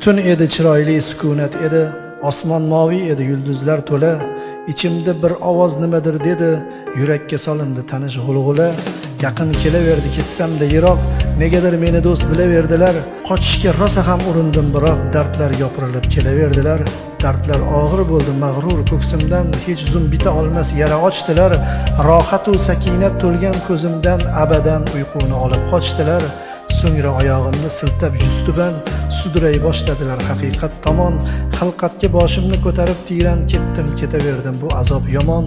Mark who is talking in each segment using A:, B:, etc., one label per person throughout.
A: Tun edi, chiroyli sukunat edi, osmon moviy edi, yulduzlar to'la. Ichimda bir ovoz nimadir dedi, yurakka solindi tanish g'ulg'ula. Yaqin kelaverdi, ketsam-da yiroq, negadir meni do'st bilaverdilar. Qochishga rosa ham urindim, biroq dardlar yopirilib kelaverdilar. Dardlar og'ir bo'ldi mag'rur ko'ksimdan, hech zum bita olmas yara ochdilar. Rohat u sakinat to'lgan ko'zimdan abadan uyquni olib qochdilar. So'ngra oyog'imni siltab yuztuban suduray boshladilar haqiqat tomon. Xilqatga boshimni ko'tarib tiyran ketdim, ketaverdim, bu azob yomon.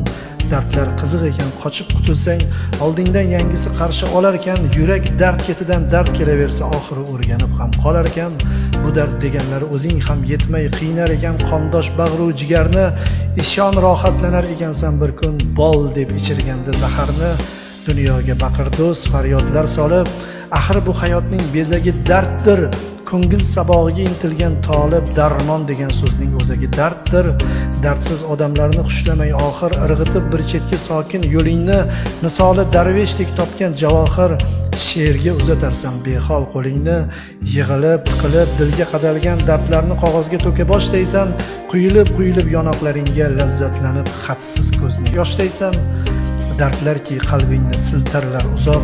A: Dardlar qiziq ekan, qochib qutulsang oldingdan yangisi qarshi olar ekan. Yurak dard ketidan dard kelaversa oxiri o'rganib ham qolar ekan. Bu dard deganlar o'zing ham yetmay qiynar ekan, qondosh bag'ru jigarni. Ishon rohatlanar ekansan bir kun, bol deb ichirganda zaharni. Dunyoga baqir do'st faryodlar solib, axir bu hayotning bezagi darddir. Ko'ngil sabog'iga intilgan tolib, darmon degan so'zning o'zagi darddir. Dardsiz odamlarni xushlamay oxir, irg'itib bir chetga sokin yo'lingni, misoli darveshdek topgan javohir. She'rga uzatarsan behol qo'lingni, yig'ilib, tiqilib dilga qadalgan dardlarni qog'ozga to'ka boshlaysan. Quyilib yonoqlaringga lazzatlanib xatsiz ko'zni yoshlaysan. Dardlarki qalbingni siltarlar uzoq,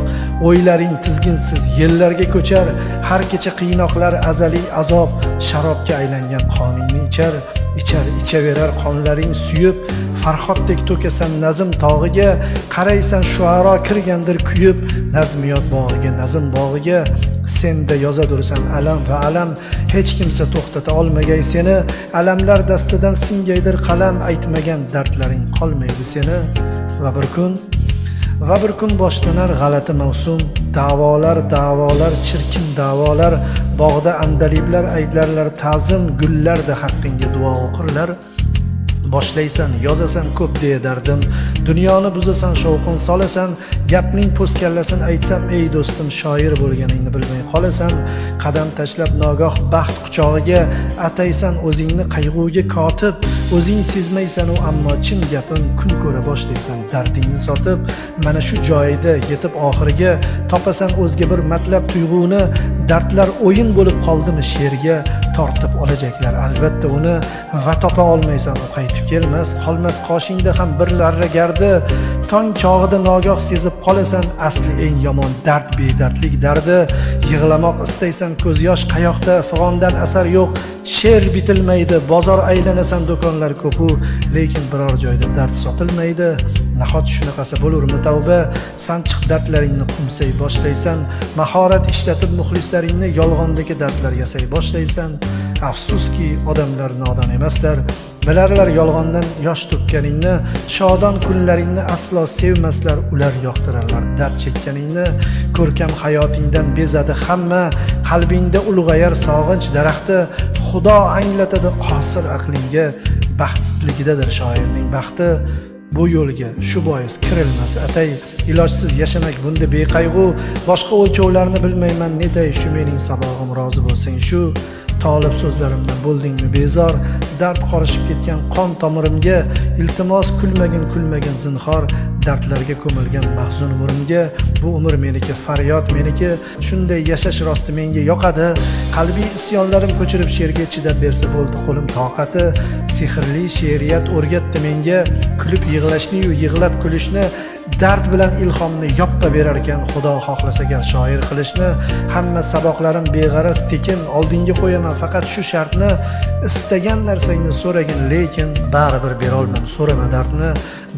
A: o'ylaring tizginsiz yillarga ko'char. Har kecha qiynoqlar azaliy azob, sharobga aylangan qoningni ichaverar qonlaring suyib. Farhoddek to'kasan nazm tog'iga, qaraysan shuaro kirgandir kuyib. Nazmiyot bog'iga, nazm bog'iga, senda yozadursan alam va alam. Hech kimsa to'xtata olmagay seni, alamlar dastidan singaydir qalam. Aytmagan dardlaring qolmaydi seni. Va bir kun boshlanar g'alati mavsum, da'volar, chirkin da'volar. Bog'da andaliblar aytlarlar ta'zim, gullarda haqqingga duo o'qirlar. Boshlaysan, yozasan ko'p deya dardim, dunyoni buzasan, shovqin solasan. Gapning po'skallasini aytsam, ey do'stim, shoir bo'lganingni bilmay qolasan. Qadam tashlab nogoh baxt quchog'iga, ataysan o'zingni qayg'uga kotib. O'zing sezmaysan u ammo chin gapim, kun ko'ra boshlaysan dardingni sotib. Mana shu joyida yetib oxiriga, topasan o'zga bir matlab tuyg'uni. Dardlar o'yin bo'lib qoldimi she'rga, tortib olajaklar albatta uni. Va topa olmaysan, u qaytib kelmas, qolmas qoshingda ham bir zarra gardi. Tong chog'ida nogoh sezib qolasan, asli eng yomon dard bedardlik dardi. Yig'lamoq istaysan, ko'z yosh qayoqda, fig'ondan asar yo'q. She'r bitilmaydi, bozor aylanasan, do'konlar ko'pu, lekin biror joyda dard sotilmaydi. Nahot shunaqasi bo'lurmi tavba? Sanchiq dardlaringni qumsay boshlaysan, mahorat ishlatib muxlislaringni yolg'ondagi dardlar yasay boshlaysan. Afsuski odamlar nodon emaslar, bilarlar yolg'ondan yosh to'kkaningni. Shodon kunlaringni aslo sevmaslar, ular yoqtirarlar dard chekkaningni. Ko'rkam hayotingdan bezadi hamma, qalbingda ulg'ayar sog'inch daraxti. Xudo anglatadi hosir aqlingga, baxtsizligidadir shoirning baxti. Bu yo'lga shu bois kirilmas atay, ilojsiz yashamak bunda beqayg'u. Boshqa o'lchovlarni bilmayman netay, shu mening sabog'im, rozi bo'lsang shu. Tolib so'zlarimdan bo'ldingmi bezor, dard qorishib ketgan qon tomirimga. Iltimos kulmagin zinhor, dardlarga ko'milgan mahzun umrimga. Bu umr meniki, faryod meniki, shunday yashash rosti menga yoqadi. Qalbiy isyonlarim ko'chirib she'rga chidab bersa bo'ldi qo'lim toqati. Sehrli she'riyat o'rgatdi menga, kulib yig'lashni yu yig'lab kulishni. Dard bilan ilhomni yopqa berar ekan, Xudo xohlasa agar shoir qilishni. Hamma saboqlarim beg'araz tekin, oldinga qo'yaman faqat shu shartni. Istagan narsangni so'ragin, lekin baribir berolmam, so'rama dardni.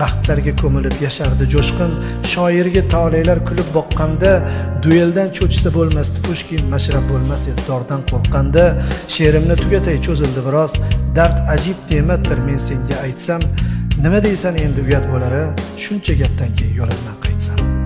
A: Baxtlarga ko'milib yashardi jo'shqin, shoirga tolelar kulib boqqanda. Dueldan cho'chsa bo'lmasdi Pushkin, mashrab bo'lmas edi dordan qo'rqqanda. She'rimni tugatay, cho'zildi biroz, dard ajib ne'matdir men senga aytsam. Nima deysan endi uyat bo'lari, shuncha gapdan keyin yo'limdan qaytsam.